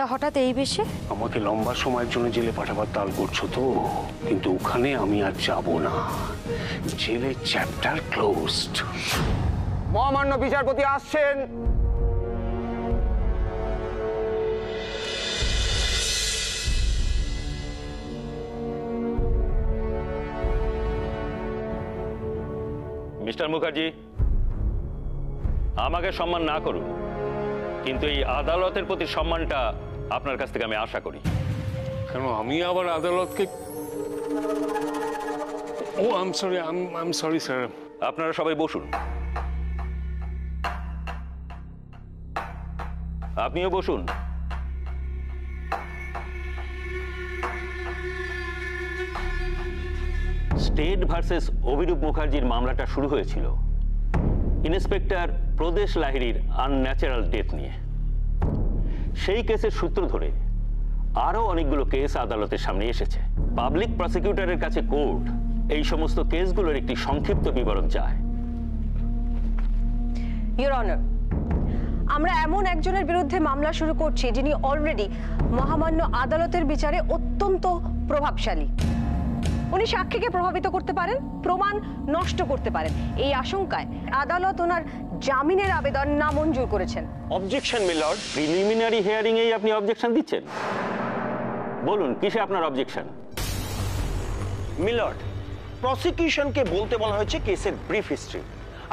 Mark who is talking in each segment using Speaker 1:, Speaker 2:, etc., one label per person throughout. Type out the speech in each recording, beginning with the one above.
Speaker 1: তা হঠাৎ এই বেশে?
Speaker 2: আমাকে লম্বা সময়ের জন্য জেলে পাঠাবার তাল করছো তো, কিন্তু ওখানে আমি আর যাব না। জেলের চ্যাপ্টার ক্লোজড।
Speaker 3: মহামান্য বিচারপতি আসছেন।
Speaker 4: মিস্টার মুখার্জি, আমাকে সম্মান না করুন, কিন্তু এই আদালতের প্রতি সম্মানটা আপনার কাছ থেকে আমি আশা করি।
Speaker 2: কেন আমি আবার আদালতকে? ও আই এম সরি স্যার।
Speaker 4: আপনারা সবাই বসুন। আপনিও বসুন। স্টেট ভার্সেস অভিরূপ মুখার্জির মামলাটা শুরু হয়েছিল ইন্সপেক্টর প্রদেশ লাহিড়ীর আনন্যাচারাল ডেথ নিয়ে। সেই কেসের সূত্র ধরে আরো অনেকগুলো কেস আদালতের সামনে এসেছে। পাবলিক প্রসিকিউটরের কাছে কোর্ট এই সমস্ত কেসগুলোর একটি সংক্ষিপ্ত বিবরণ চায়।
Speaker 5: ইওর অনার, আমরা এমন একজনের বিরুদ্ধে মামলা শুরু করছি যিনি অলরেডি মহামান্য আদালতের বিচারে অত্যন্ত প্রভাবশালী। উনি সাক্ষীকে প্রভাবিত করতে পারেন, প্রমাণ নষ্ট করতে পারেন। এই আশঙ্কায় আদালত ওনার জামিনের আবেদন নামঞ্জুর করেছেন।
Speaker 4: Objection milord. প্রিলিমিনারি হিয়ারিং এই আপনি অবজেকশন দিচ্ছেন? বলুন কিসে আপনার অবজেকশন?
Speaker 3: মিলর্ড, প্রসিকিউশনকে বলতে বলা হয়েছে কেসের ব্রিফ হিস্ট্রি,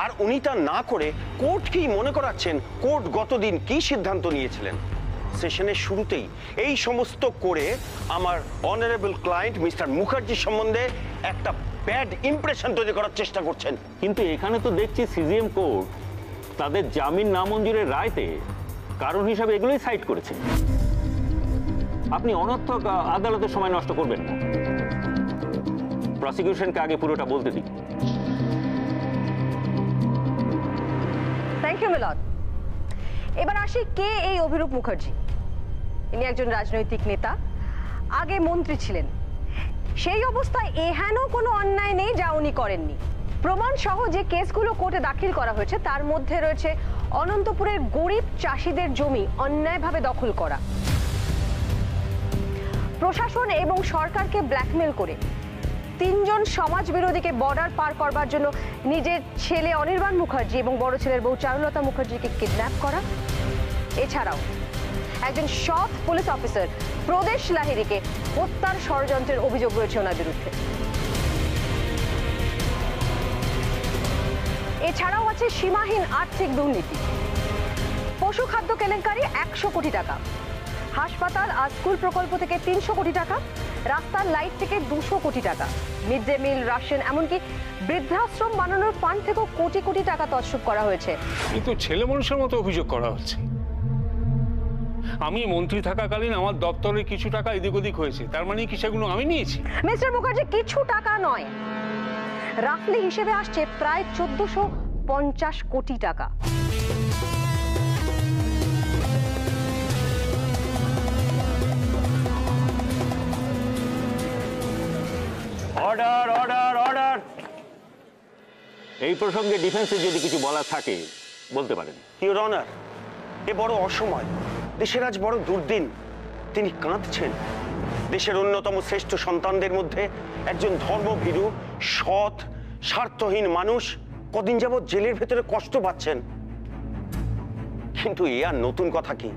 Speaker 3: আর উনি তা না করে কোর্ট কি মনে করাচ্ছেন কোর্ট গতদিন কি সিদ্ধান্ত নিয়েছিলেন। সেশনের শুরুতেই এই সমস্ত করে আমার অনারেবল ক্লায়েন্ট মিস্টার মুখার্জি সম্বন্ধে একটা ব্যাড ইমপ্রেশন তৈরি করার চেষ্টা করছেন।
Speaker 4: কিন্তু এখানে তো দেখছি সিজিএম কোর্ট তাদের জামিন নামঞ্জুরের রায়তে কারণ হিসাবে এগুলোই সাইড করেছে। আপনি অনর্থক আদালতের সময় নষ্ট করবেন না। প্রসিকিউশনকে আগে পুরোটা বলতে দিন।
Speaker 5: Thank you milord. এবার আসি কে এই অভিরূপ মুখার্জি। ইনি একজন রাজনৈতিক নেতা, আগে মন্ত্রী ছিলেন। সেই অবস্থায় এহেন কোনো অন্যায় নেই যা উনি করেননি। প্রমাণ সহ যে কেসগুলো কোর্টে দাখিল করা হয়েছে তার মধ্যে রয়েছে অনন্তপুরের গরিব চাষিদের জমি অন্যায়ভাবে দখল করা, প্রশাসন এবং সরকারকে ব্ল্যাকমেল করে তিনজন সমাজ বিরোধীকে বর্ডার পার করবার জন্য নিজের ছেলে অনির্বাণ মুখার্জি এবং বড় ছেলের বউ চারুলতা মুখার্জিকে কিডন্যাপ করা। এছাড়াও একজন সৎ পুলিশ অফিসার প্রদেশ লাহিড়ীকে হত্যার ষড়যন্ত্রের অভিযোগ রয়েছে ওনার বিরুদ্ধে। এছাড়াও আছে সীমাহীন আর্থিক দুর্নীতি, পশু খাদ্য কেলেঙ্কারি 100 কোটি টাকা, হাসপাতাল আর স্কুল প্রকল্প থেকে 300 কোটি টাকা, রাস্তার লাইট থেকে 200 কোটি টাকা, মিড ডে মিল, রাশন, এমনকি বৃদ্ধাশ্রম বানানোর ফান্ড থেকেও কোটি কোটি টাকা তছরূপ করা হয়েছে।
Speaker 2: কিন্তু ছেলে মানুষের মতো অভিযোগ করা হচ্ছে। আমি মন্ত্রী থাকাকালীন আমার দপ্তরে কিছু টাকা এদিক ওদিক হয়েছে, তার মানে কি সেগুলো আমি নিয়েছি?
Speaker 5: মিস্টার মুখার্জি, কিছু টাকা নয়, রাফলি হিসেবে আসছে প্রায় 1450 কোটি টাকা।
Speaker 4: Order order order. এই প্রসঙ্গে ডিফেন্সের যদি কিছু বলা থাকে বলতে পারেন।
Speaker 3: ইওর অনার, এ বড় অসময়, দেশের আজ বড় দুর্দিন। তিনি কাঁদছেন। দেশের অন্যতম শ্রেষ্ঠ সন্তানদের মধ্যে একজন ধর্মভীরু, সৎ, স্বার্থহীন মানুষ কদিন যাবৎ জেলের ভেতরে কষ্ট পাচ্ছেন। কিন্তু এ আর নতুন কথা কি?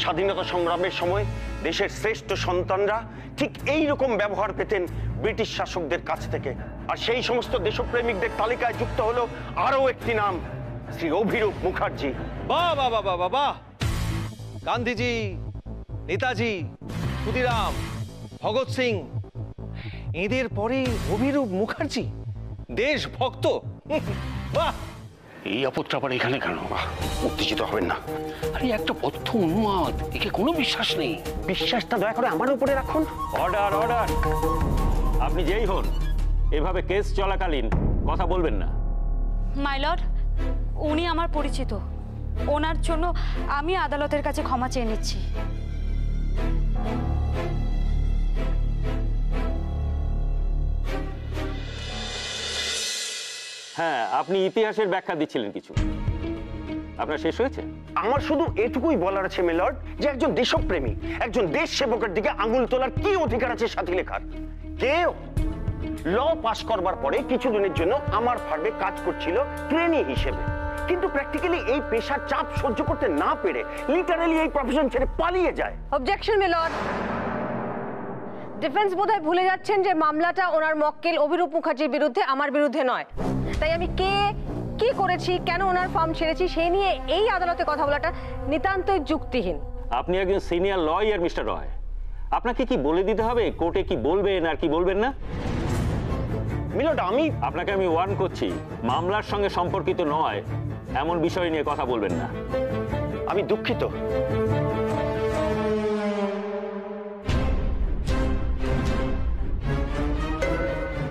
Speaker 3: স্বাধীনতা সংগ্রামের সময় দেশের শ্রেষ্ঠ সন্তানরা ঠিক এই রকম ব্যবহার পেতেন ব্রিটিশ শাসকদের কাছ থেকে। আর সেই সমস্ত দেশপ্রেমিকদের তালিকায় যুক্ত হলো আরো একটি নাম, শ্রী অভিরূপ মুখার্জি।
Speaker 6: বাহ বাহ বাহ বাহ বাহ! গান্ধীজি, নেতাজি, ক্ষুদিরাম, ভগৎ সিং, এদের পরে অভিরূপ মুখার্জি, দেশভক্ত। বাহ!
Speaker 2: এই আপদটা আবার এখানে কেন?
Speaker 3: উত্তেজিত হবেন না।
Speaker 2: আরে একটা বদ্ধ উন্মাদ, একে কোনো বিশ্বাস নেই।
Speaker 3: বিশ্বাসটা দয়া করে আমার উপরে রাখুন।
Speaker 4: Order order. আপনি যেই হন এভাবে কেস চলাকালীন কথা বলবেন না।
Speaker 1: মাই লর্ড, উনি আমার পরিচিত, ওনার জন্য আমি আদালতের কাছে ক্ষমা চেয়ে নিচ্ছি।
Speaker 4: হ্যাঁ, আপনি ইতিহাসের ব্যাখ্যা দিচ্ছিলেন কিছু। আপনার শেষ হয়েছে?
Speaker 3: আমার শুধু এটুকুই বলার আছে মিলর্ড, যে একজন দেশপ্রেমী, একজন দেশ সেবকের দিকে আঙুল তোলার কি অধিকার আছে সাথী লেখার? কেউ ল পাস করবার পরে কিছুদিনের জন্য আমার ফার্মে কাজ করছিল ট্রেনি হিসেবে, কিন্তু প্র্যাকটিক্যালি এই পেশার চাপ সহ্য করতে না পেরে লিটারালি এই প্রফেশন ছেড়ে পালিয়ে যায়।
Speaker 5: Objection milord. ডিফেন্স বোধহয় ভুলে যাচ্ছেন যে মামলাটা ওনার মক্কেল অভিরূপ মুখার্জির বিরুদ্ধে, আমার বিরুদ্ধে নয়। তাই আমি কি করেছি, কেন ওনার ফার্ম ছেড়েছি সেই নিয়ে এই আদালতে কথা বলাটা নিতান্তই যুক্তিহীন।
Speaker 4: আপনি একজন সিনিয়র লয়ার মিস্টার রয়, আপনাকে কি বলে দিতে হবে কোর্টে কি বলবেন আর কি বলবেন না?
Speaker 3: মিলর্ড,
Speaker 4: আপনাকে আমি ওয়ার্ন করছি, মামলার সঙ্গে সম্পর্কিত নয় এমন বিষয় নিয়ে কথা বলবেন না।
Speaker 3: আমি দুঃখিত।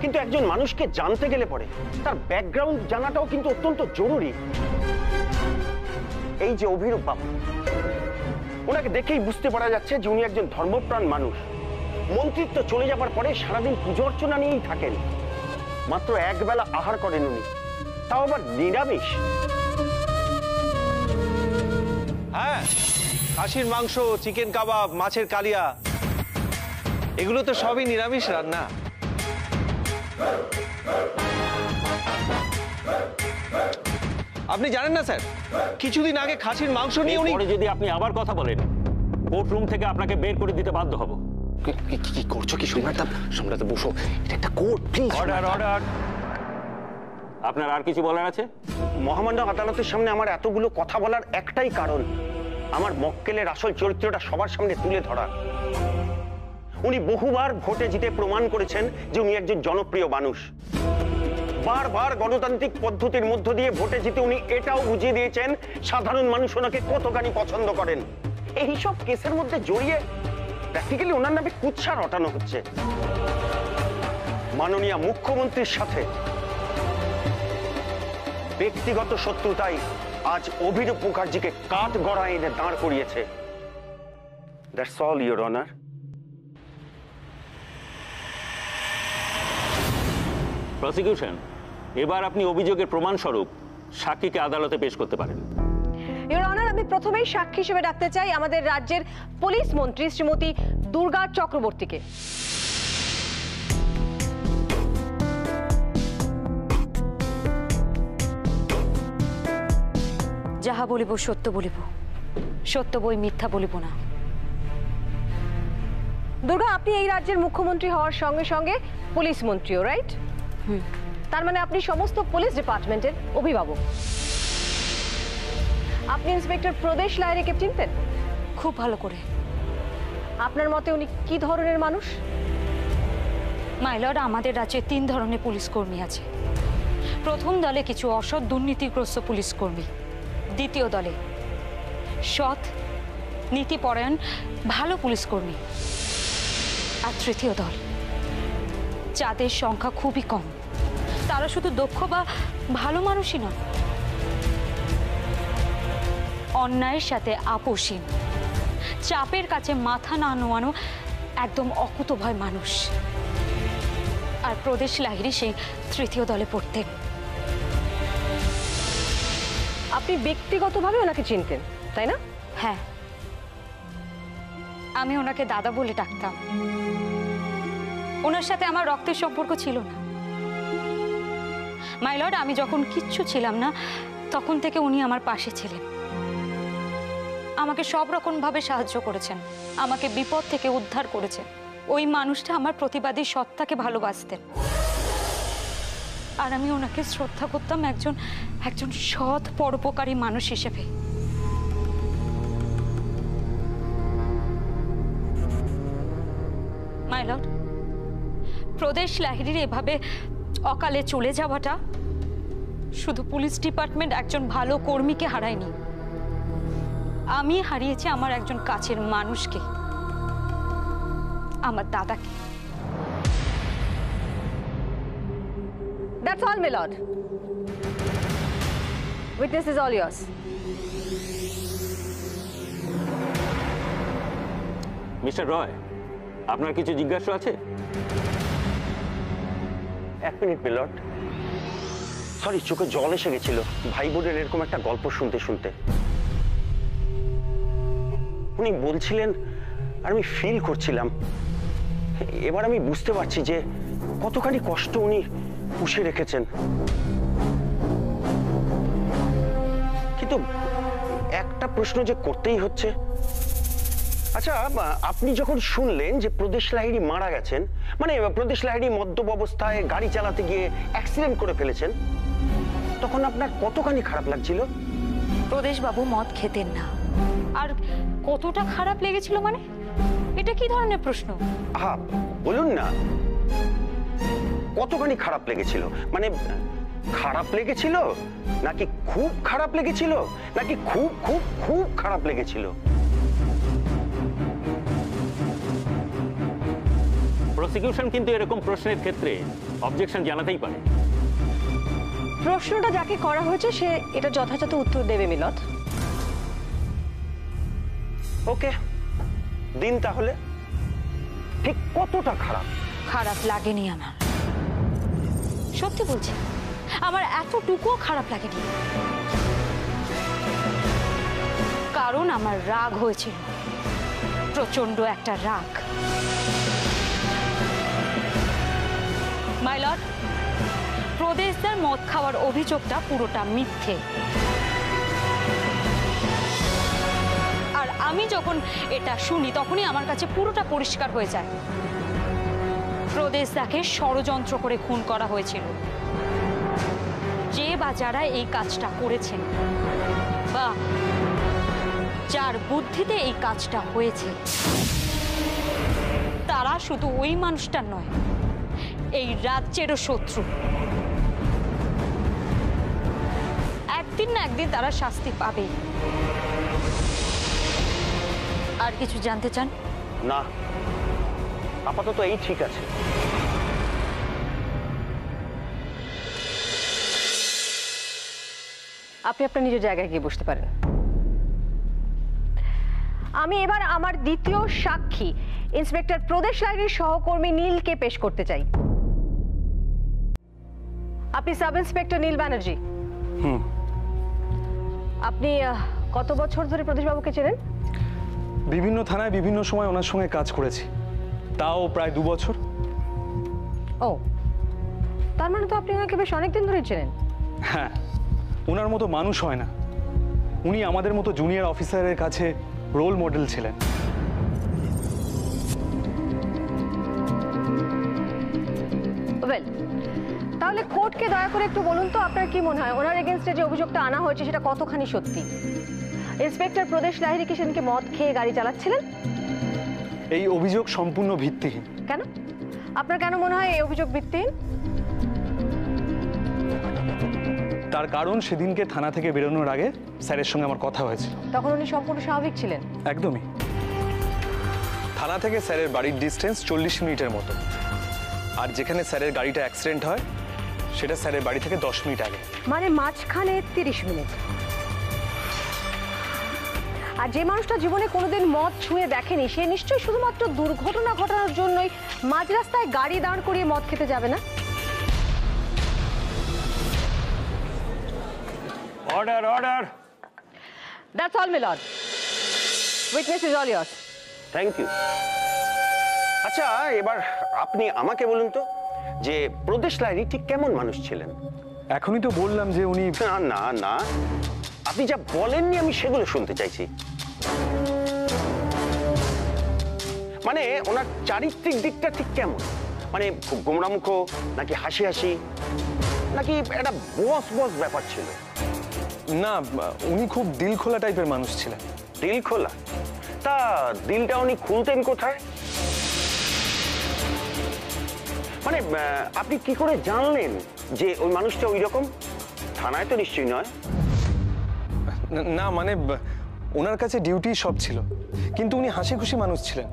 Speaker 3: কিন্তু একজন মানুষকে জানতে গেলে পরে তার ব্যাকগ্রাউন্ড জানাটাও কিন্তু অত্যন্ত জরুরি। এই যে অভিরূপ বাবু, ওনাকে দেখেই বুঝতে পারা যাচ্ছে যে উনি একজন ধর্মপ্রাণ মানুষ। মন্ত্রিত্ব চলে যাবার পরে সারাদিন পুজো অর্চনা নিয়েই থাকেন। মাত্র একবেলা আহার করেন উনি, তাও আবার নিরামিষ।
Speaker 6: হ্যাঁ, খাসির মাংস, চিকেন কাবাব, মাছের কালিয়া, এগুলো তো সবই নিরামিষ রান্না। আপনি জানেন না স্যার, কিছুদিন আগে খাসির মাংস নিয়ে উনি...
Speaker 4: পরে যদি আপনি আবার কথা বলেন, কোর্ট রুম থেকে আপনাকে বের করে দিতে বাধ্য হব।
Speaker 2: কি করছো কি সম্রাটদা? সম্রাটদা বসো, এটা একটা কোর্ট, প্লিজ।
Speaker 4: Order, order. আপনার আর কিছু বলার আছে?
Speaker 3: মহামান্য আদালতের সামনে আমার এতগুলো কথা বলার একটাই কারণ, আমার মক্কেলের আসল চরিত্রটা সবার সামনে তুলে ধরা। উনি বহুবার ভোটে জিতে প্রমাণ করেছেন যে উনি একজন জনপ্রিয় মানুষ। বারবার গণতান্ত্রিক পদ্ধতির মধ্য দিয়ে ভোটে জিতে উনি এটাও বুঝিয়ে দিয়েছেন সাধারণ মানুষ ওনাকে কতখানি পছন্দ করেন। এইসব কেসের মধ্যে জড়িয়ে প্র্যাকটিক্যালি ওনার নামে কুৎসা রটানো হচ্ছে। মাননীয় মুখ্যমন্ত্রীর সাথে ব্যক্তিগত শত্রুতাই আজ অভিরূপ মুখার্জিকে কাঠ গড়ায় এনে দাঁড় করিয়েছে। That's all, your honour.
Speaker 4: Prosecution, এবার আপনি অভিযোগের প্রমাণস্বরূপ সাক্ষীকে আদালতে পেশ করতে পারেন।
Speaker 5: ইওর অনার, আমি প্রথমেই সাক্ষী হিসেবে ডাকতে চাই আমাদের রাজ্যের পুলিশ মন্ত্রী শ্রীমতী দুর্গা চক্রবর্তীকে।
Speaker 1: যাহা বলিব সত্য বলিব, সত্য বই মিথ্যা বলিব না।
Speaker 5: দুর্গা, আপনি এই রাজ্যের মুখ্যমন্ত্রী হওয়ার সঙ্গে সঙ্গে পুলিশ মন্ত্রীও, রাইট? তার মানে আপনি সমস্ত পুলিশ ডিপার্টমেন্টের অভিভাবক। আপনি ইন্সপেক্টর প্রদেশ লাহিড়ীকে চিনতেন?
Speaker 1: খুব ভালো করে।
Speaker 5: আপনার মতে উনি কি ধরনের মানুষ?
Speaker 1: মাই লর্ড, আমাদের রাজ্যে 3 ধরনের পুলিশ কর্মী আছে। প্রথম দলে কিছু অসৎ দুর্নীতিগ্রস্ত পুলিশ কর্মী, দ্বিতীয় দলে সৎ নীতিপরায়ণ ভালো পুলিশ কর্মী, আর তৃতীয় দল যাদের সংখ্যা খুবই কম। তারা শুধু দক্ষ বা ভালো মানুষই নয়, অন্যায়ের সাথে আপোষহীন, চাপের কাছে মাথা না নোয়ানো একদম অকুতভয় মানুষ। আর প্রদেশ লাহিড়ী সেই তৃতীয় দলে পড়তেন।
Speaker 5: আপনি ব্যক্তিগতভাবে ওনাকে চিনতেন, তাই না?
Speaker 1: হ্যাঁ, আমি ওনাকে দাদা বলে ডাকতাম। ওনার সাথে আমার রক্তের সম্পর্ক ছিল না। মাই লর্ড, আমি যখন কিচ্ছু ছিলাম না তখন থেকে উনি আমার পাশে ছিলেন। আমাকে সব রকম ভাবে সাহায্য করেছেন, আমাকে বিপদ থেকে উদ্ধার করেছেন। ওই মানুষটা আমার প্রতিবাদী সত্তাকে ভালোবাসতেন, আর আমি ওনাকে শ্রদ্ধা করতাম একজন সৎ পরোপকারী মানুষ হিসেবে। মাই লর্ড, প্রদেশ লাহিড়ীর এভাবে অকালে চলে যাওয়াটা শুধু পুলিশ ডিপার্টমেন্ট একজন ভালো কর্মীকে হারায়নি, আমি হারিয়েছি আমার একজন কাছের মানুষকে, আমার দাদাকে।
Speaker 5: That's all, my lord. Witness is all yours.
Speaker 4: Mister Roy, আপনার কিছু জিজ্ঞাসা আছে?
Speaker 3: 1 মিনিট মিলর্ড। সরি, চোখে জল এসে গেছিল ভাই বোনের এরকম একটা গল্প শুনতে শুনতে। উনি বলছিলেন আর আমি ফিল করছিলাম। এবার আমি বুঝতে পারছি যে কতখানি কষ্ট উনি পুষে রেখেছেন। কিন্তু একটা প্রশ্ন যে করতেই হচ্ছে, আচ্ছা আপনি যখন শুনলেন যে প্রদেশ লাহিড়ী মারা গেছেন, মানে প্রদেশ লাহিড়ী মদ্যপ অবস্থায় গাড়ি চালাতে গিয়ে অ্যাক্সিডেন্ট করে ফেলেছেন, তখন আপনার কতখানি খারাপ লাগছিল?
Speaker 1: প্রদেশবাবু মদ খেতেন না। আর কতটা খারাপ লেগেছিল মানে? এটা কি ধরনের প্রশ্ন?
Speaker 3: হ্যাঁ বলুন না, কতখানি খারাপ লেগেছিল? মানে খারাপ লেগেছিল, নাকি খুব খারাপ লেগেছিল, নাকি খুব খুব খুব খারাপ লেগেছিল?
Speaker 4: প্রসিকিউশন কিন্তু এরকম প্রশ্নের ক্ষেত্রে অবজেকশন জানাতেই পারে।
Speaker 5: প্রশ্নটা যাকে করা হয়েছে সে এটা যথাযথ উত্তর দেবে মিলন।
Speaker 3: ওকে দিন তাহলে, ঠিক কতটা খারাপ?
Speaker 1: খারাপ লাগেনি আমার, সত্যি বলছি, আমার এতটুকুও খারাপ লাগেনি। কারণ আমার রাগ হয়েছিল, প্রচন্ড একটা রাগ। মাই লর্ড, প্রদেশদার মদ খাওয়ার অভিযোগটা পুরোটা মিথ্যে। আর আমি যখন এটা শুনি তখনই আমার কাছে পুরোটা পরিষ্কার হয়ে যায়। প্রদেশদাকে ষড়যন্ত্র করে খুন করা হয়েছিল। যে বা যারা এই কাজটা করেছেন বা যার বুদ্ধিতে এই কাজটা হয়েছে, তারা শুধু ওই মানুষটা নয়, এই রাজ্যেরও শত্রু। একদিন না একদিন তারা শাস্তি পাবে। আর কিছু জানতে চান?
Speaker 3: না, আপাতত এই ঠিক আছে।
Speaker 5: আপনি আপনার নিজের জায়গায় গিয়ে বসতে পারেন। আমি এবার আমার দ্বিতীয় সাক্ষী ইন্সপেক্টর প্রদেশ লাহিড়ীর সহকর্মী নীলকে পেশ করতে চাই। আপনি সাব ইন্সপেক্টর নীল ব্যানার্জি। আপনি কত বছর ধরে প্রদেশবাবুকে চেনেন?
Speaker 7: বিভিন্ন থানায় বিভিন্ন সময় ওনার সঙ্গে কাজ করেছি, তাও প্রায় 2 বছর।
Speaker 5: ও, তার মানে তো আপনি ওনাকে বেশ অনেকদিন ধরে চেনেন।
Speaker 7: হ্যাঁ, ওনার মতো মানুষ হয় না। উনি আমাদের মতো জুনিয়র অফিসারের কাছে রোল মডেল ছিলেন।
Speaker 5: ওয়েল, তাহলে কোর্টকে দয়া করে একটু বলুন তো, আপনার কি মনে হয় ওনার এগেইনস্টে যে অভিযোগটা আনা হয়েছে সেটা কতখানি সত্যি? ইন্সপেক্টর প্রদেশ লাহিড়ী কি সেদিনকে মদ খেয়ে গাড়ি চালাচ্ছিলেন?
Speaker 7: এই অভিযোগ সম্পূর্ণ ভিত্তিহীন।
Speaker 5: কেন? আপনার কেন মনে হয় এই অভিযোগ ভিত্তিহীন?
Speaker 7: তার কারণ সেদিনকে থানা থেকে বেরোনোর আগে স্যারের সঙ্গে আমার কথা হয়েছিল।
Speaker 5: তখন উনি সম্পূর্ণ স্বাভাবিক ছিলেন?
Speaker 7: একদমই। থানা থেকে স্যারের বাড়ির ডিস্টেন্স 40 মিনিটের মতো, আর যেখানে স্যারের গাড়িটা অ্যাক্সিডেন্ট হয় সেটা স্যারের বাড়ি থেকে 10 মিনিট আগে।
Speaker 5: মানে মাঝখানে 30 মিনিট। আর যে মানুষটা জীবনে কোনোদিন মদ ছুঁয়ে দেখেনি সে নিশ্চয়ই শুধুমাত্র দুর্ঘটনা ঘটানোর জন্যই মাঝ রাস্তায় গাড়ি দাঁড় করিয়ে মদ খেতে যাবে না।
Speaker 4: Order order.
Speaker 5: That's all, Milan. Witness is all yours.
Speaker 3: Thank you. আচ্ছা, এবার আপনি আমাকে বলুন তো যে প্রদেশ লাহিড়ী ঠিক কেমন মানুষ ছিলেন?
Speaker 7: এখনই তো বললাম যে উনি...
Speaker 3: না না না, আপনি যা বলেননি আমি সেগুলো শুনতে চাইছি। মানে ওনার চারিত্রিক দিকটা ঠিক কেমন? মানে খুব গোমরামুখ, নাকি হাসি হাসি, নাকি একটা বস বস ব্যাপার ছিল?
Speaker 7: না, উনি খুব দিল খোলা টাইপের মানুষ ছিলেন।
Speaker 3: দিল খোলা? তা দিলটা উনি খুলতেন কোথায়? মানে আপনি কি করে জানলেন যে ওই মানুষটা ওই রকম? থানায় তো নিশ্চয়ই নয়।
Speaker 7: না মানে ওনার কাছে ডিউটি সব ছিল, কিন্তু উনি হাসি খুশি মানুষ ছিলেন।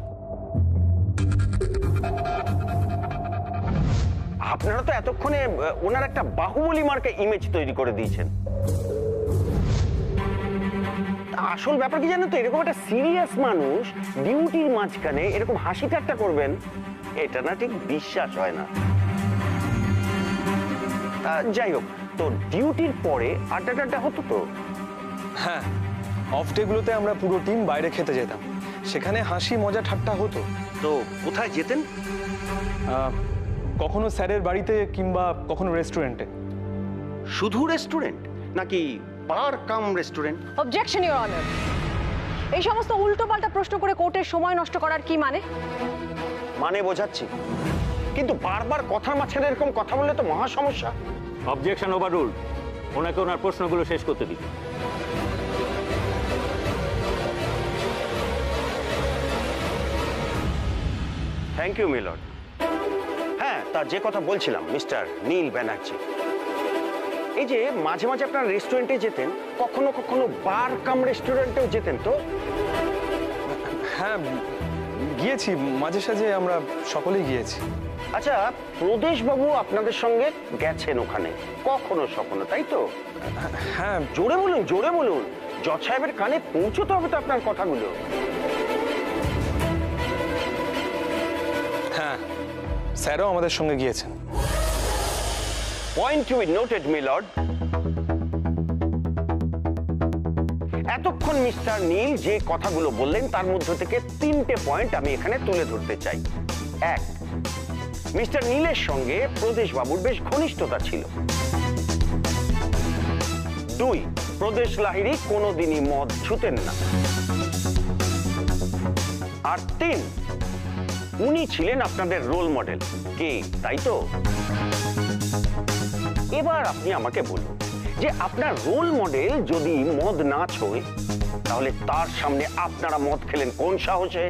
Speaker 3: আপনারা তো এতক্ষণে ওনার একটা বাহুবলী মার্কা ইমেজ তৈরি করে দিয়েছেন। আসল ব্যাপার কি জানেন তো, এরকম একটা সিরিয়াস মানুষ ডিউটির মাঝখানে এরকম হাসি ঠাট্টা করবেন, এটা না ঠিক বিশ্বাস হয় না। যাই হোক, তো ডিউটির পরে আড্ডা টাড্ডা হতো তো?
Speaker 7: হ্যাঁ, অফ ডেগুলোতে আমরা পুরো টিম বাইরে খেতে যেতাম, সেখানে হাসি মজা ঠাট্টা হতো।
Speaker 3: তো কোথায় যেতেন?
Speaker 7: কখনো স্যারের বাড়িতে কিংবা কখনো রেস্টুরেন্টে।
Speaker 3: শুধু রেস্টুরেন্ট নাকি bar cum restaurant?
Speaker 5: Objection your honour. এই সমস্ত উল্টোপাল্টা প্রশ্ন করে কোর্টের সময় নষ্ট করার কি মানে?
Speaker 3: মানে বোঝাচ্ছি, কিন্তু বারবার কথার মাঝখানে এরকম কথা বললে তো মহা সমস্যা।
Speaker 4: Objection overruled. ওনাকে ওনার প্রশ্নগুলো শেষ করতে দিন।
Speaker 3: Thank you milord. হ্যাঁ, তা যে কথা বলছিলাম, মিস্টার নীল ব্যানার্জি, এই যে মাঝে মাঝে আপনার রেস্টুরেন্টে যেতেন, কখনো কখনো বার কাম রেস্টুরেন্টেও যেতেন তো?
Speaker 7: হ্যাঁ, গিয়েছি, মাঝে সাঝে আমরা সকলেই গিয়েছি।
Speaker 3: আচ্ছা, প্রদেশবাবু আপনাদের সঙ্গে গেছেন ওখানে কখনো সখনো, তাই তো?
Speaker 7: হ্যাঁ।
Speaker 3: জোরে বলুন, জোরে বলুন, জজ সাহেবের কানে পৌঁছতে হবে তো আপনার কথাগুলো।
Speaker 7: হ্যাঁ, স্যারও আমাদের সঙ্গে গিয়েছেন।
Speaker 3: Point to be noted, milord. এতক্ষণ মিস্টার নীল যে কথাগুলো বললেন তার মধ্য থেকে 3টে পয়েন্ট আমি এখানে তুলে ধরতে চাই। 1, মিস্টার নীলের সঙ্গে প্রদেশবাবুর বেশ ঘনিষ্ঠতা ছিল। 2, প্রদেশ লাহিড়ী কোনোদিনই মদ ছুতেন না। আর 3, উনি ছিলেন আপনাদের রোল মডেল। কে, তাই তো? এবার আপনি আমাকে বলুন যে আপনার রোল মডেল যদি মদ না ছোঁয়, তাহলে তার সামনে আপনারা মদ খেলেন কোন সাহসে?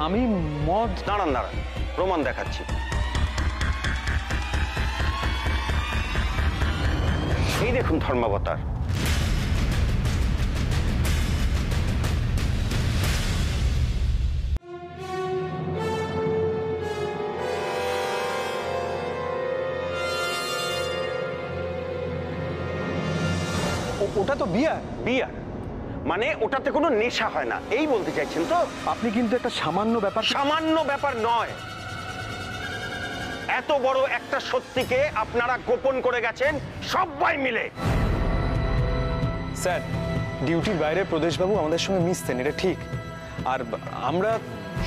Speaker 7: আমি মদ?
Speaker 3: দাঁড়ান দাঁড়ান, প্রমাণ দেখাচ্ছি। এই দেখুন ধর্মাবতার।
Speaker 7: ওটা তো বিয়ার।
Speaker 3: বিয়ার মানে ওটাতে কোনো নেশা হয় না, এই বলতে চাইছেন তো?
Speaker 7: আপনি কিন্তু একটা সামান্য ব্যাপার।
Speaker 3: সামান্য ব্যাপার নয়, এত বড় একটা সত্যিকে আপনারা গোপন করে গেছেন সবাই মিলে।
Speaker 7: স্যার, ডিউটির বাইরে প্রদেশবাবু আমাদের সঙ্গে মিশতেন, এটা ঠিক। আর আমরা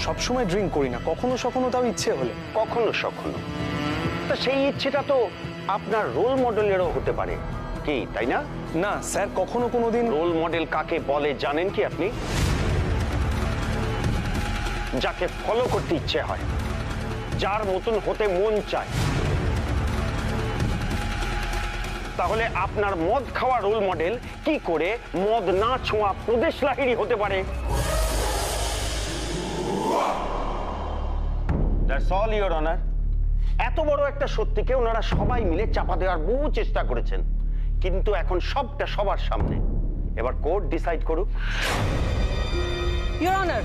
Speaker 7: সবসময় ড্রিঙ্ক করি না, কখনো সখনো তাও ইচ্ছে হলে।
Speaker 3: কখনো সখনো? তা সেই ইচ্ছেটা তো আপনার রোল মডেলেরও হতে পারে, কি তাই না?
Speaker 7: না স্যার, কখনো কোনোদিন।
Speaker 3: রোল মডেল কাকে বলে জানেন কি আপনি? যাকে ফলো করতে ইচ্ছে হয়, যার মতন হতে মন চায়। তাহলে আপনার মদ খাওয়া রোল মডেল কি করে মদ না ছোঁয়া প্রদেশ লাহিড়ী হতে পারে? That's all your honour. এত বড় একটা সত্যিকে ওনারা সবাই মিলে চাপা দেওয়ার বহু চেষ্টা করেছেন, কিন্তু এখন সবটা সবার সামনে। এবার কোর্ট ডিসাইড করুক।
Speaker 5: ইওর অনার,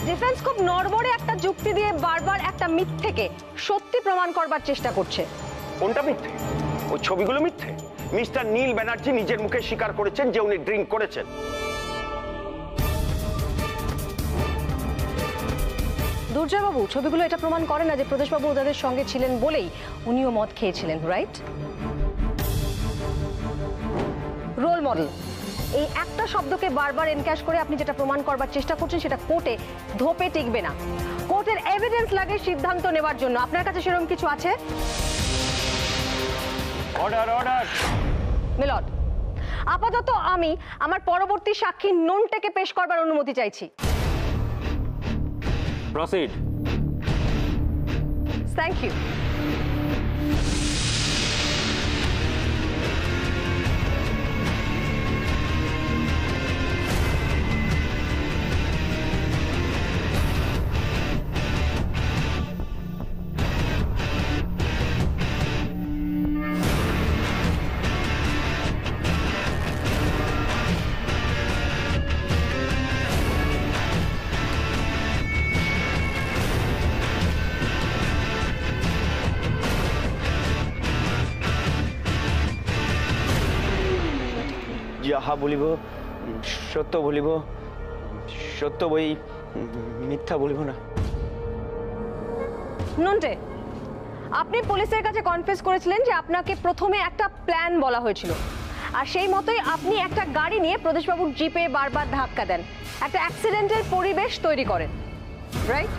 Speaker 5: ডিফেন্স খুব নড়বড়ে একটা যুক্তি দিয়ে বারবার একটা মিথ্যেকে সত্যি প্রমাণ করবার চেষ্টা করছে।
Speaker 3: কোনটা মিথ্যে? ওই ছবিগুলো মিথ্যে। মিস্টার নীল ব্যানার্জি নিজের মুখে স্বীকার করেছেন যে উনি ড্রিঙ্ক করেছেন।
Speaker 5: দুর্জয়বাবু, ছবিগুলো এটা প্রমাণ করে না যে প্রদেশবাবু ওদের সঙ্গে ছিলেন বলেই উনিও মদ খেয়েছিলেন, রাইট? রোল মডেল, এই একটা শব্দকে বারবার এনক্যাশ করে আপনি যেটা প্রমাণ করবার চেষ্টা করছেন সেটা কোর্টে ধোপে টিকবে না। কোর্টের এভিডেন্স লাগে সিদ্ধান্ত নেবার জন্য। আপনার কাছে সেরকম কিছু আছে?
Speaker 3: Order, order.
Speaker 5: মিলর্ড, আপাতত আমি আমার পরবর্তী সাক্ষী নুনটাকে পেশ করবার অনুমতি চাইছি।
Speaker 4: প্রসিড।
Speaker 5: Thank you.
Speaker 3: যাহা বলিব সত্য বলিব, সত্য বই, মিথ্যা বলিব না।
Speaker 5: নন্টে, আপনি পুলিশের কাছে কনফেস করেছিলেন যে আপনাকে প্রথমে একটা প্ল্যান বলা হয়েছিল, আর সেই মতোই আপনি একটা গাড়ি নিয়ে প্রদেশবাবুর জিপে বারবার ধাক্কা দেন, একটা অ্যাক্সিডেন্টের পরিবেশ তৈরি করেন, রাইট?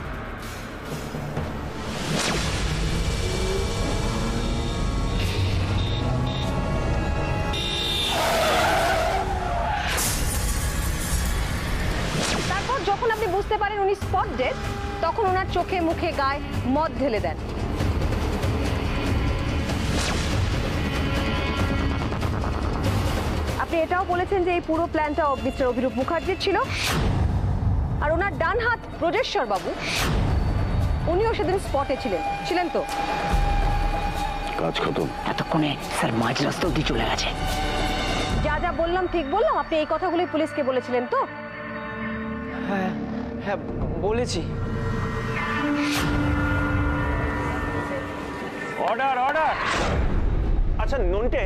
Speaker 5: তারপর যখন আপনি বুঝতে পারেন উনি স্পট ডেড, তখন ওনার চোখে মুখে গায়ে মদ ঢেলে দেন। আপনি এটাও বলেছেন যে এই পুরো প্ল্যানটা মিস্টার অভিরূপ মুখার্জির ছিল, আর ওনার ডান হাত ব্রজেশ্বর বাবু, উনিও সেদিন স্পটে ছিলেন তো?
Speaker 2: কাজ খতম।
Speaker 8: এতক্ষণে স্যার মাঝ রাস্তা অব্দি চলে গেছে।
Speaker 5: যা যা বললাম ঠিক বললাম? আপনি এই কথাগুলোই পুলিশকে বলেছিলেন তো?
Speaker 6: হ্যাঁ হ্যাঁ বলেছি।
Speaker 4: Order order.
Speaker 3: আচ্ছা নন্টে,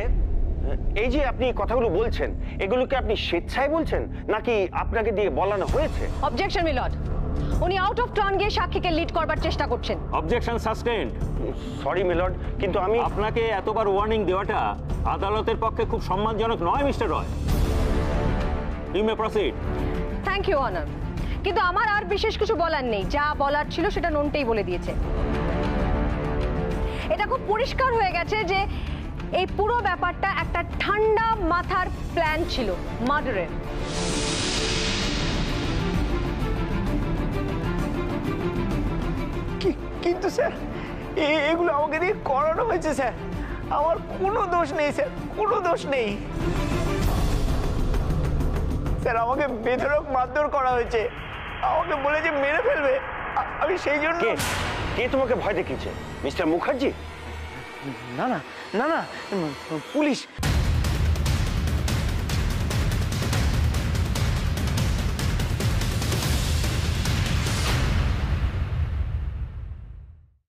Speaker 3: এই যে আপনি কথাগুলো বলছেন, এগুলোকে আপনি স্বেচ্ছায় বলছেন নাকি আপনাকে দিয়ে বলানো হয়েছে?
Speaker 5: অবজেকশন মিলর্ড, উনি আউট অফ টার্ন গিয়ে সাক্ষীকে লিড করবার চেষ্টা করছেন।
Speaker 4: অবজেকশন সাসটেইনড।
Speaker 3: সরি মিলর্ড, কিন্তু আমি
Speaker 4: আপনাকে এতবার ওয়ার্নিং দেওয়াটা আদালতের পক্ষে খুব সম্মানজনক নয় mister Roy. You may proceed.
Speaker 5: Thank you honour, কিন্তু আমার আর বিশেষ কিছু বলার নেই, যা বলার ছিল সেটা নন্টেই বলে দিয়েছে। এটা খুব পরিষ্কার হয়ে গেছে যে এই পুরো ব্যাপারটা একটা ঠান্ডা মাথার প্ল্যান ছিল মার্ডারের।
Speaker 9: কিন্তু স্যার এগুলো আমাকে দিয়ে করানো হয়েছে স্যার, আমার কোনো দোষ নেই স্যার, কোনো দোষ নেই স্যার। আমাকে বেধড়ক মারধর করা হয়েছে, আমাকে বলেছে মেরে ফেলবে, আমি সেই জন্য।
Speaker 3: কে তোমাকে ভয় দেখিয়েছে? মিস্টার মুখার্জি?
Speaker 9: না না না না, পুলিশ।